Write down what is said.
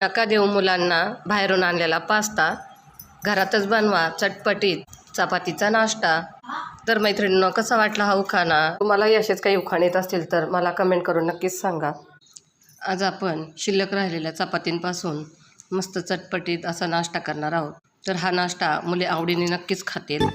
नका देऊ मुलांना बाहेरून आणलेला पास्ता, घरातच बनवा चटपटीत चपातीचा नाश्ता। तर मैत्रिणींनो, कसा वाटला हा उखाणा? तुम्हालाही असेच काही उखाणे येत असतील तर मला कमेंट करून नक्कीच सांगा। आज आपण शिल्लक राहिलेल्या चपातींपासून मस्त चटपटीत असा नाश्ता करणार आहोत। तर हा नाश्ता मुले आवडीने नक्कीच खातील।